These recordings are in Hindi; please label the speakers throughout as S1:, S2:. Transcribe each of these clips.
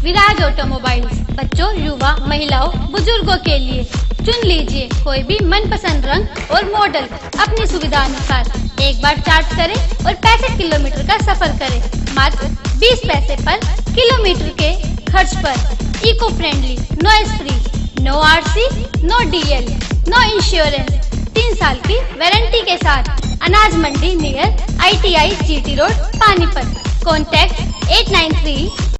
S1: विराज ऑटोमोबाइल्स, बच्चों, युवा, महिलाओं, बुजुर्गों के लिए। चुन लीजिए कोई भी मनपसंद रंग और मॉडल अपनी सुविधा अनुसार। एक बार चार्ज करें और 65 किलोमीटर का सफर करें मात्र 20 पैसे पर किलोमीटर के खर्च पर। Eco friendly, noise free, no RC, no DL, no insurance, 3 साल की वारंटी के साथ। Anaj Mandi near ITI GT road, Panipat. Contact 893।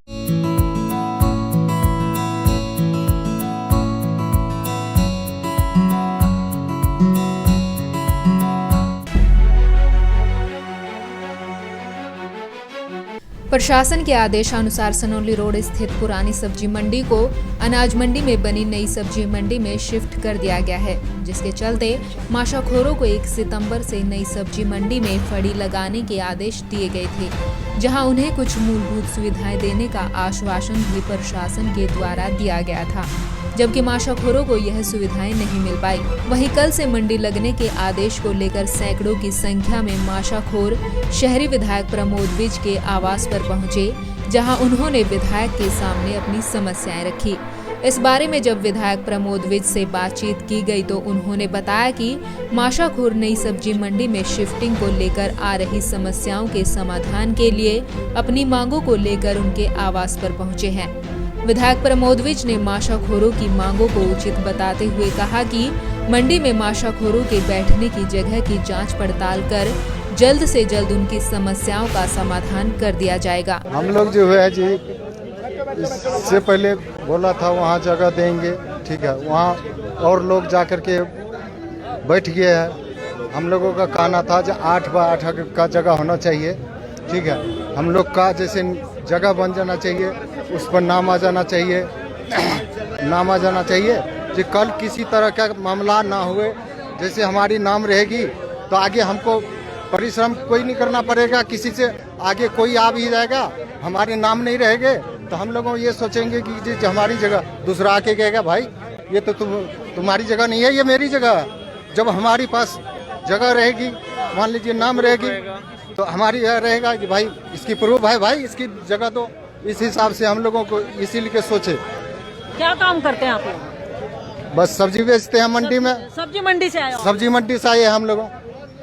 S2: प्रशासन के आदेशानुसार सनौली रोड स्थित पुरानी सब्जी मंडी को अनाज मंडी में बनी नई सब्जी मंडी में शिफ्ट कर दिया गया है, जिसके चलते माशाखोरों को 1 सितंबर से नई सब्जी मंडी में फड़ी लगाने के आदेश दिए गए थे, जहां उन्हें कुछ मूलभूत सुविधाएं देने का आश्वासन भी प्रशासन के द्वारा दिया गया था, जबकि माशाखोरों को यह सुविधाएं नहीं मिल पाई। वहीं कल से मंडी लगने के आदेश को लेकर सैकड़ों की संख्या में माशाखोर शहरी विधायक प्रमोद विज के आवास पर पहुंचे, जहां उन्होंने विधायक के सामने अपनी समस्याएं रखी। इस बारे में जब विधायक प्रमोद विज से बातचीत की गई तो उन्होंने बताया कि माशाखोर नई सब्जी मंडी में शिफ्टिंग को लेकर आ रही समस्याओं के समाधान के लिए अपनी मांगों को लेकर उनके आवास पर पहुंचे हैं। विधायक प्रमोद विज ने माशाखोरों की मांगों को उचित बताते हुए कहा कि मंडी में माशाखोरों के बैठने की जगह की जांच पड़ताल कर जल्द से जल्द उनकी समस्याओं का समाधान कर दिया जाएगा।
S3: हम लोग जो है जी, इससे पहले बोला था वहाँ जगह देंगे, ठीक है, वहाँ और लोग जाकर के बैठ गए हैं। हम लोगों का कहना था जो 8 बाय 8 का जगह होना चाहिए, ठीक है। हम लोग का जैसे जगह बन जाना चाहिए, उस पर नाम आ जाना चाहिए, नाम आ जाना चाहिए कि कल किसी तरह का मामला ना हुए। जैसे हमारी नाम रहेगी तो आगे हमको परिश्रम कोई नहीं करना पड़ेगा, किसी से आगे कोई आ भी जाएगा, हमारे नाम नहीं रहेंगे तो हम लोगों ये सोचेंगे कि जो हमारी जगह दूसरा आके कहेगा भाई ये तो तुम्हारी जगह नहीं है, ये मेरी जगह है। जब हमारी पास जगह रहेगी, मान लीजिए नाम रहेगी, तो हमारी यह रहेगा कि भाई इसकी प्रूफ है, भाई इसकी जगह। तो इस हिसाब से हम लोगों को इसीलिए सोचे।
S4: क्या काम करते हैं आप लोग?
S3: बस सब्जी बेचते हैं मंडी में।
S4: सब्जी मंडी से आए हो?
S3: सब्जी मंडी से आए हैं हम लोगों।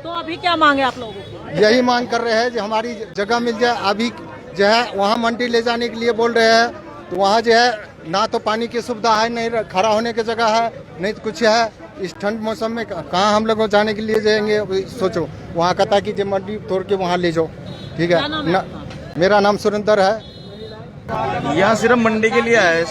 S4: तो अभी क्या मांगे आप लोगों की?
S3: यही मांग कर रहे हैं कि हमारी जगह मिल जाए। अभी जो है वहाँ मंडी ले जाने के लिए बोल रहे हैं, तो वहाँ जो है ना तो पानी की सुविधा है, नहीं खड़ा होने की जगह है, नहीं तो कुछ है। इस ठंड मौसम में कहाँ हम लोग जाने के लिए जाएंगे? सोचो, वहाँ कहता कि जो मंडी तोड़ के वहाँ ले जाओ, ठीक है ना। मेरा नाम सुरेंद्र है।
S5: यहाँ सिर्फ मंडी के लिए आया है,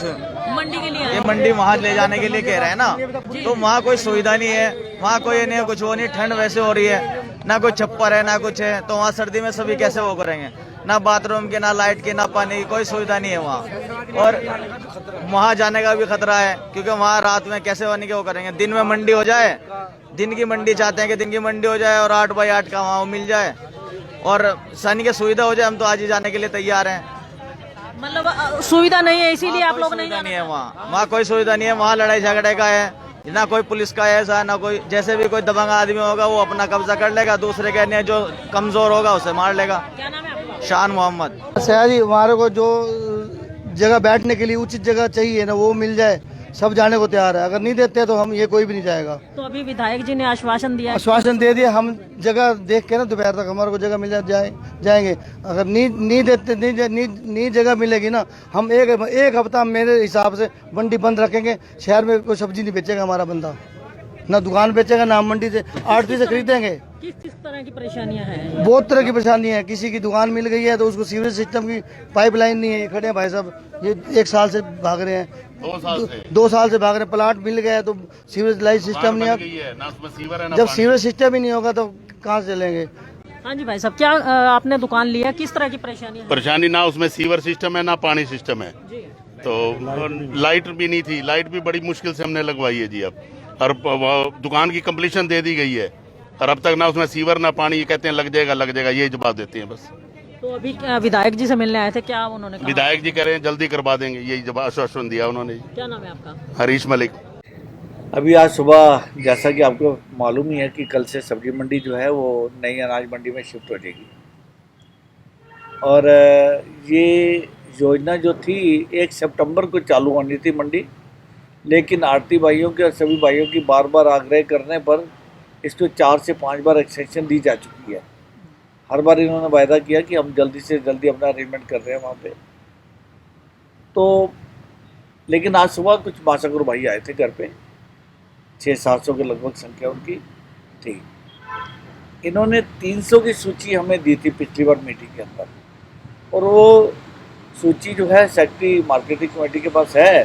S4: मंडी के लिए?
S5: ये मंडी वहाँ ले जाने के लिए कह रहे हैं ना, तो वहाँ कोई सुविधा नहीं है, वहाँ कोई नहीं है, कुछ वो नहीं। ठंड वैसे हो रही है, ना कोई छप्पर है ना कुछ है, तो वहाँ सर्दी में सभी कैसे वो करेंगे? ना बाथरूम के, ना लाइट की, ना पानी की, कोई सुविधा नहीं है वहाँ। और वहाँ जाने का भी खतरा है, क्योंकि वहाँ रात में कैसे होने के वो करेंगे? दिन में मंडी हो जाए, दिन की मंडी चाहते हैं कि दिन की मंडी हो जाए और 8 बाय 8 का वहाँ मिल जाए और सैनिक की सुविधा हो जाए। हम तो आज ही जाने के लिए तैयार हैं।
S4: मतलब सुविधा नहीं है, इसीलिए आप लोग नहीं
S5: है वहाँ कोई सुविधा नहीं है। वहाँ लड़ाई झगड़े का है, ना कोई पुलिस का ऐसा, ना कोई, जैसे भी कोई दबंग आदमी होगा वो अपना कब्जा कर लेगा, दूसरे के नहीं, जो कमजोर होगा उसे मार लेगा।
S4: क्या नाम है आपका?
S5: शान मोहम्मद।
S6: जी, हमारे को जो जगह बैठने के लिए उचित जगह चाहिए ना, वो मिल जाए, सब जाने को तैयार है। अगर नहीं देते तो हम ये कोई भी नहीं जाएगा।
S4: तो अभी विधायक जी ने आश्वासन दिया?
S6: आश्वासन दे दिया, हम जगह देख के ना दोपहर तक हमारे को जगह मिल जाएंगे। अगर नहीं देते, नहीं जगह मिलेगी ना, हम एक हफ्ता मेरे हिसाब से मंडी बंद रखेंगे। शहर में कोई सब्जी नहीं बेचेगा हमारा बंदा, ना दुकान बेचेगा, ना मंडी से आड़ती से खरीदेंगे।
S4: किस तरह की परेशानियां हैं?
S6: बहुत तरह की परेशानी है। किसी की दुकान मिल गई है तो उसको सीवरेज सिस्टम की पाइपलाइन नहीं है। ये खड़े हैं भाई साहब, ये 1 साल से भाग रहे हैं, 2 साल से भाग रहे हैं। प्लाट मिल गया है तो सीवरेज लाइट सिस्टम नहीं है। जब सीवरेज सिस्टम ही नहीं होगा तो कहाँ से चलेंगे?
S4: हाँ जी भाई साहब, क्या आपने दुकान लिया, किस तरह की
S7: परेशानी? ना उसमें सीवर सिस्टम है, ना पानी सिस्टम है, तो लाइट भी नहीं थी। लाइट भी बड़ी मुश्किल से हमने लगवाई है जी अब, और दुकान की कंप्लीशन दे दी गई है, और अब तक ना उसमें सीवर ना पानी। ये कहते हैं लग जाएगा, यही जवाब देते हैं बस।
S4: तो अभी विधायक जी से मिलने आए थे, क्या उन्होंने कहा?
S7: विधायक जी कह रहे हैं जल्दी करवा देंगे, यही जवाब आश्वासन दिया उन्होंने।
S4: क्या नाम है आपका?
S7: हरीश मलिक।
S8: अभी आज सुबह जैसा कि आपको मालूम ही है कि कल से सब्जी मंडी जो है वो नई अनाज मंडी में शिफ्ट हो जाएगी, और ये योजना जो थी 1 सितंबर को चालू होनी थी मंडी, लेकिन आड़ती भाइयों के और सभी भाइयों की बार बार आग्रह करने पर इसको 4 से 5 बार एक्सटेंशन दी जा चुकी है। हर बार इन्होंने वायदा किया कि हम जल्दी से जल्दी अपना अरेंजमेंट कर रहे हैं वहाँ पे। तो लेकिन आज सुबह कुछ माशाकुर भाई आए थे घर पे, 600-700 के लगभग संख्या उनकी थी। इन्होंने 300 की सूची हमें दी थी पिछली बार मीटिंग के अंदर, और वो सूची जो है सेक्रेटरी मार्केटिंग कमेटी के पास है।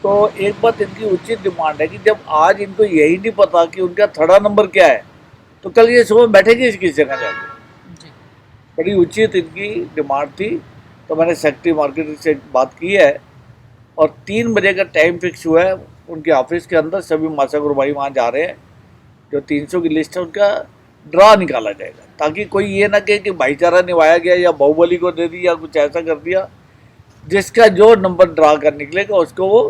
S8: तो एक बात इनकी उचित डिमांड है कि जब आज इनको यही नहीं पता कि उनका थर्ड नंबर क्या है, तो कल ये सुबह बैठेंगे इसकी जगह जाके। बड़ी उचित इनकी डिमांड थी। तो मैंने सेक्रेटरी मार्केटिंग से बात की है और 3 बजे का टाइम फिक्स हुआ है उनके ऑफिस के अंदर। सभी माशाकुर भाई वहाँ जा रहे हैं। जो 300 की लिस्ट है उनका ड्रा निकाला जाएगा, ताकि कोई ये ना कहे कि भाईचारा निभाया गया या बाहुबली को दे दिया या कुछ ऐसा कर दिया। जिसका जो नंबर ड्रा कर निकलेगा उसको वो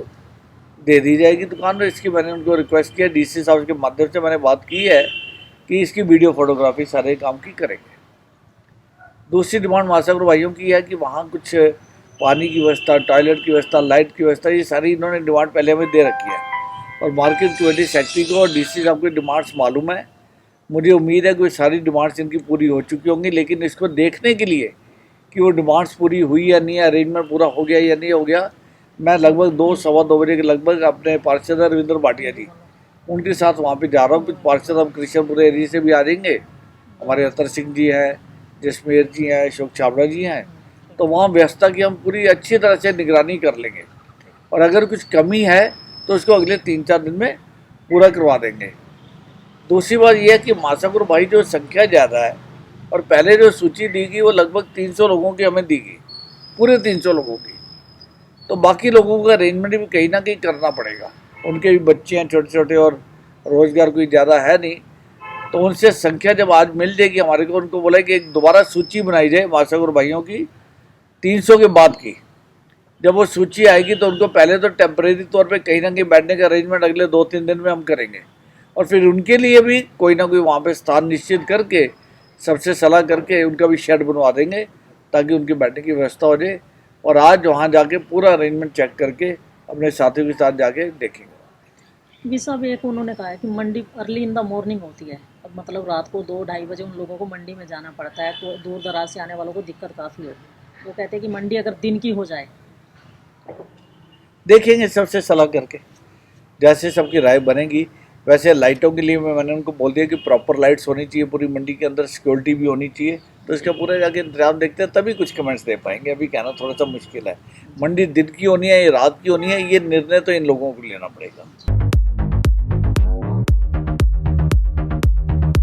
S8: दे दी जाएगी दुकान पर। इसकी मैंने उनको रिक्वेस्ट किया, डीसी साहब के माध्यम से मैंने बात की है कि इसकी वीडियो फोटोग्राफी सारे काम की करेंगे। दूसरी डिमांड माशाकुर भाइयों की है कि वहाँ कुछ पानी की व्यवस्था, टॉयलेट की व्यवस्था, लाइट की व्यवस्था, ये सारी इन्होंने डिमांड पहले हमें दे रखी है। और मार्केट कमेटी सेक्रेटरी को और डीसी साहब की डिमांड्स मालूम है। मुझे उम्मीद है कि सारी डिमांड्स इनकी पूरी हो चुकी होंगी, लेकिन इसको देखने के लिए कि वो डिमांड्स पूरी हुई या नहीं, अरेंजमेंट पूरा हो गया या नहीं हो गया, मैं लगभग 2-2:15 बजे के लगभग अपने पार्षद रविंद्र भाटिया जी उनके साथ वहाँ पे जा रहा हूँ। कुछ पार्षद हम कृष्णपुर एरिया से भी आ जाएंगे, हमारे अतर सिंह जी हैं, जसमेर जी हैं, अशोक छाबड़ा जी हैं। तो वहाँ व्यवस्था की हम पूरी अच्छी तरह से निगरानी कर लेंगे, और अगर कुछ कमी है तो उसको अगले 3-4 दिन में पूरा करवा देंगे। दूसरी बात यह है कि माशाकुर भाई जो संख्या ज़्यादा है, और पहले जो सूची दी गई वो लगभग 300 लोगों की हमें दी गई, पूरे 300 लोगों की। तो बाकी लोगों का अरेंजमेंट भी कहीं ना कहीं करना पड़ेगा। उनके भी बच्चे हैं छोटे छोटे और रोज़गार कोई ज़्यादा है नहीं। तो उनसे संख्या जब आज मिल जाएगी हमारे को, उनको बोला कि एक दोबारा सूची बनाई जाए माशाकुर भाइयों की 300 के बाद की। जब वो सूची आएगी तो उनको पहले तो टेम्परेरी तौर पे कहीं ना कहीं बैठने का अरेंजमेंट अगले 2-3 दिन में हम करेंगे, और फिर उनके लिए भी कोई ना कोई वहाँ पे स्थान निश्चित करके सबसे सलाह करके उनका भी शेड बनवा देंगे, ताकि उनकी बैठने की व्यवस्था हो जाए। और आज वहाँ जाके पूरा अरेंजमेंट चेक करके अपने साथियों के साथ जाके देखेंगे।
S4: ये सब एक उन्होंने कहा है कि मंडी अर्ली इन द मॉर्निंग होती है, अब मतलब रात को 2-2:30 बजे उन लोगों को मंडी में जाना पड़ता है, तो दूर दराज से आने वालों को दिक्कत काफ़ी होगी। वो कहते हैं कि मंडी अगर दिन की हो जाए,
S8: देखेंगे सबसे सलाह करके, जैसे सबकी राय बनेगी। वैसे लाइटों के लिए मैंने उनको बोल दिया कि प्रॉपर लाइट्स होनी चाहिए पूरी मंडी के अंदर, सिक्योरिटी भी होनी चाहिए। तो इसका पूरा जाके इंतजाम देखते हैं, तभी कुछ कमेंट्स दे पाएंगे। अभी कहना थोड़ा सा मुश्किल है। मंडी दिन की होनी है या रात की होनी है, ये निर्णय तो इन लोगों को लेना पड़ेगा।